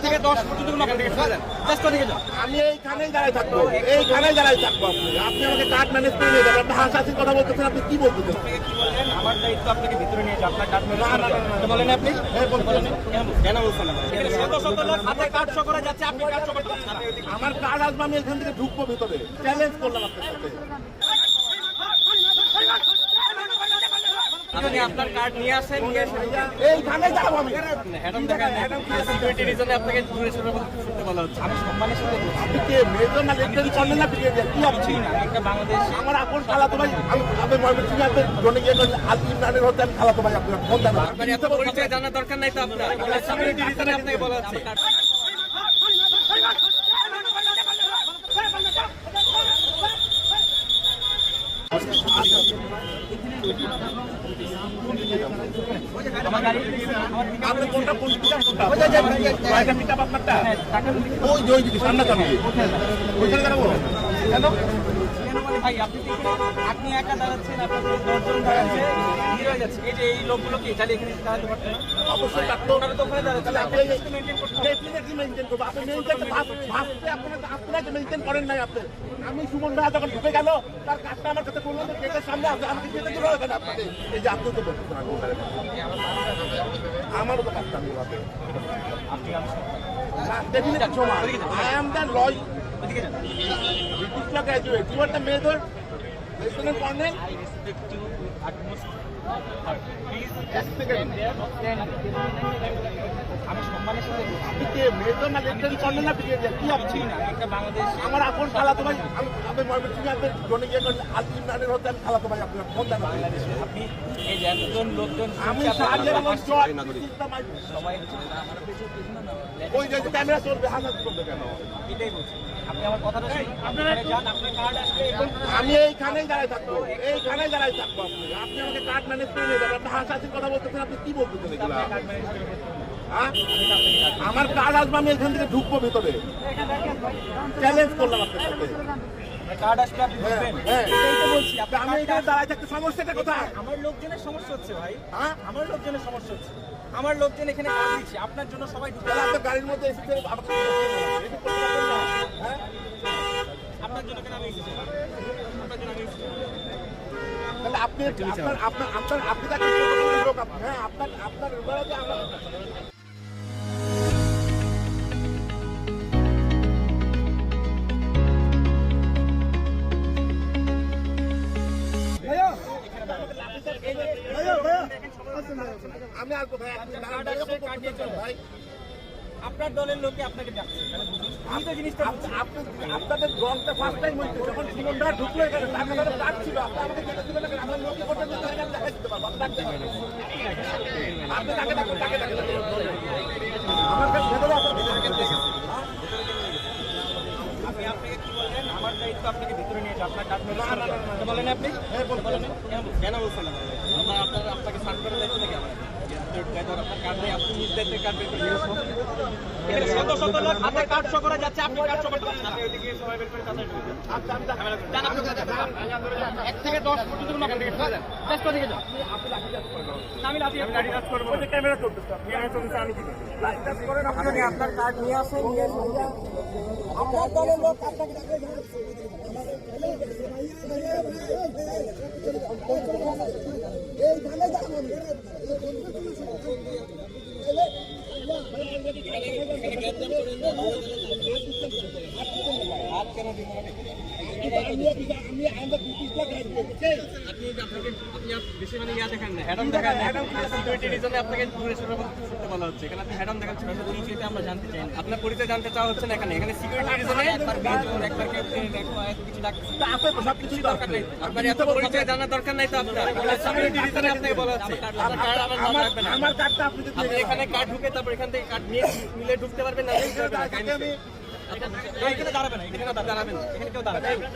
থেকে 10 পর্যন্ত কোনো ওখান থেকে চলে যান, জাস্ট ওদিকে যান। আমি এইখানেই দাঁড়ায় থাকবো, এইখানেই দাঁড়ায় থাকবো। আপনি আমাকে কার্ড ম্যানেজ করে নিয়ে যাবেন। আপনি হাসাহাসির কথা বলতেছেন, আপনি কি বলতেছেন? আপনাকে কি বললেন? আমার দায়িত্ব আপনাকে ভিতরে নিয়ে যাও, আপনার কার্ড ম্যানেজ করে দিতে বলেন আপনি? হ্যাঁ বলেন। কেন বলছেন না? এখানে শত শত লোক হাতে কার্ড শো করা যাচ্ছে, আপনি কার্ড শো করতে পারছেন না। আমার কার্ড আসবে, আমি এখান থেকে ঢুকবো ভিতরে। চ্যালেঞ্জ করলাম আপনার সাথে। আপনি আপনার কার্ড নিয়ে আসেন, নিয়ে এসে এইখানেই দাঁড়াবো আমি। ম্যাডাম দেখেন, সিকিউরিটি রিজনে আপনাকে দূরে সরে শুনতে বলা হচ্ছে। আমি সম্মানের সাথে বলছি। আপনি কে মেজর না লেফটেন্যান্ট কর্নেল না ব্রিগেডিয়ার? কি আপনি? না, একটা বাংলাদেশ আমার আপন খালাতো ভাই। আমি আপনার ময়মনসিংহে আপনার জনে গিয়ে আলম ইমরানের হতে আমি খালাতো ভাই। আপনার ফোন দেন। আপনার এত পরিচয় জানার দরকার নাই তো আপনার। সিকিউরিটি রিজনে আপনাকে বলা হচ্ছে। আপনি কোনটা কোন পিকআপ কোনটা? কয়টা পিকআপ আপনারটা? ওই যে ওই দিকে সামনে যাবে। ওইখানে দাঁড়াবো। কেন? ভাই আপনি একা দাঁড়াচ্ছেন, আপনার 10 জন দাঁড়াচ্ছে, ভিড় হয়ে যাচ্ছে। এই যে এই লোকগুলো কি তাহলে এখানে দাঁড়াতে পারতেন না? অবশ্যই থাকতো। ওনারা তো ওখানে দাঁড়াচ্ছে, আপনি মেনটেন করতে হবে। ডেফিনেটলি মেইনটেইন করব। আপনি মেইনটেইন ভাবতে আপনারা মেইনটেইন করেন নাই আপনি। আমি সুমন ভাই যখন ঢুকে গেল, তার কাজটা আমার কাছে বললেন যে গেটের সামনে আছে, আমাকে যেতে দিল না আপনাদের। এই যে আপনি তো বলতেছেন আমারও তো কাজটা আমি বলতে। ডেফিনেটলি সমান। আই অ্যাম দ্য লয় ওদিকে যান। British law graduate. You are the major lieutenant colonel. I respect you utmost, but please এক সেকেন্ড। stand. আমি সম্মানের সাথে বলছি। আপনি কে মেজর না লেফটেন্যান্ট কর্নেল না ব্রিগেডিয়ার? কি আপনি? না, একটা বাংলাদেশ আমার আপন খালাতো ভাই। আমি আপনার ময়মনসিংহে আপনার জনে গিয়ে আলম ইমরানের হতে আমি খালাতো ভাই। আপনার ফোন দেন। বাংলাদেশে আপনি এই যে এতজন লোকজন আমি আপনার সাহায্যের পাশে সবাই সবাই ওই যে ক্যামেরা চলবে, হাজার চলবে কেন? এটাই বলছি। আপনি আমার কথাটা আপনারা যান, আপনার কার্ড আসবে এবং আমি এইখানেই দাঁড়ায় থাকবো, এইখানেই দাঁড়ায় থাকবো। আপনি আমাকে কার্ড ম্যানেজ করে নিয়ে যাবেন। আপনি হাসাহাসির কথা বলতেছেন, আপনি কি বলতেছেন এগুলা? কার্ড ম্যানেজ করে দিতে হ্যাঁ? আমার কার্ড আসবে, আমি এখান থেকে ঢুকবো ভিতরে। চ্যালেঞ্জ করলাম আপনার সাথে। কার্ড আসবে, আপনি হ্যাঁ, ঢুকবেন। হ্যাঁ। এটাই তো বলছি। আপনি আমি এখানে দাঁড়ায় থাকতে সমস্যাটা কোথায়? আমার লোকজনের সমস্যা হচ্ছে ভাই, হ্যাঁ? আমার লোকজনের সমস্যা হচ্ছে। আমার লোকজন এখানে কাজ দিচ্ছে, আপনার জন্য সবাই ঢুকে তাহলে আপনার গাড়ির মধ্যে এসেছে আমাকে এটা করতে পারবেন না? হ্যাঁ? আপনার জন্য কেন আমি এসেছি? আপনার জন্য আমি এসেছি। তাহলে আপনি আপনি তাকে প্রোটোকলের লোক আপনি। হ্যাঁ, আপনার এবারে যে আমরা আমি আসবো ভাই। আপনি ভাই আপনার দলের লোকে আপনাকে ডাকছে, আমি তো জিনিসটা বুঝছি। আপনাদের রংটা ফার্স্ট টাইম হইছে যখন সুমনরা ঢুকলো এখানে তার কাছে কাজ ছিল। আপনি আমাকে যেতে দিবেন না, আমার লোকই করতে দিতে এখানে দেখাই দিতে পারবো। আপনি ডাকতে পারবেন। আপনি তাকে ডাকুন, তাকে ডাকুন। আমার কাছে ভেতরে আসুন। আপনি আপনাকে কি বললেন? আমার দায়িত্ব আপনাকে ভিতরে নিয়ে যাও, আপনার কার্ড ম্যানেজ করে দিতে বলেন আপনি? হ্যাঁ বলেন। কেন বলছেন না? আপনাকে সার্চ করার দায়িত্ব নাকি আমার? আপনার কার্ড নেই, আপনি নিজ দায়িত্বে কার্ড বের করে দিয়েছেন। এখানে শত শত লোক হাতে কার্ড শো করা যাচ্ছে, আপনি কার্ড শো করতে পারছেন না। ওইদিকে সবাই বের করে তাড়াতাড়ি ঢুকে যান। 1 থেকে 10 পর্যন্ত কোনো ওখান থেকে চলে যান, জাস্ট ওদিকে যান। আমি লাঠি চার্জ করবো। ওই যে ক্যামেরা চলতেছে, ক্যামেরা চলতেছে, আমি কি করব? লাইট টাচ করেন আপনি। আপনি আপনার কার্ড নিয়ে আসেন, নিয়ে এসে আপনার দলের লোক আপনাকে ডাকে। এইখানে যাবেন। হাত কেন দিব না? বেশি মানে ইয়া দেখান না, হ্যাডম দেখান না। সিকিউরিটি রিজনে আপনাকে দূরে সরে শুনতে বলা হচ্ছে। এখানে আপনি হ্যাডম দেখাচ্ছেন, আপনার পরিচয়টা আমরা জানতে চাই না। আপনার পরিচয় জানতে চাওয়া হচ্ছে না এখানে। এখানে সিকিউরিটি রিজনে একবার মেজর, একবার ক্যাপ্টেন, একবার কিছু ডাকছে। সব কিছু দরকার নেই, আপনার এত পরিচয় জানার দরকার নাই তো আপনার। সিকিউরিটি রিজনে আপনাকে বলা হচ্ছে। আমার কার্ডটা আপনি যদি আপনি এখানে কার্ড ঢুকে তারপর এখান থেকে কার্ড নিয়ে নিলে ঢুকতে পারবেন না। এখানে দাঁড়াবেন না, এখানে দাঁড়াবেন না, এখানে কেউ দাঁড়াবেন না।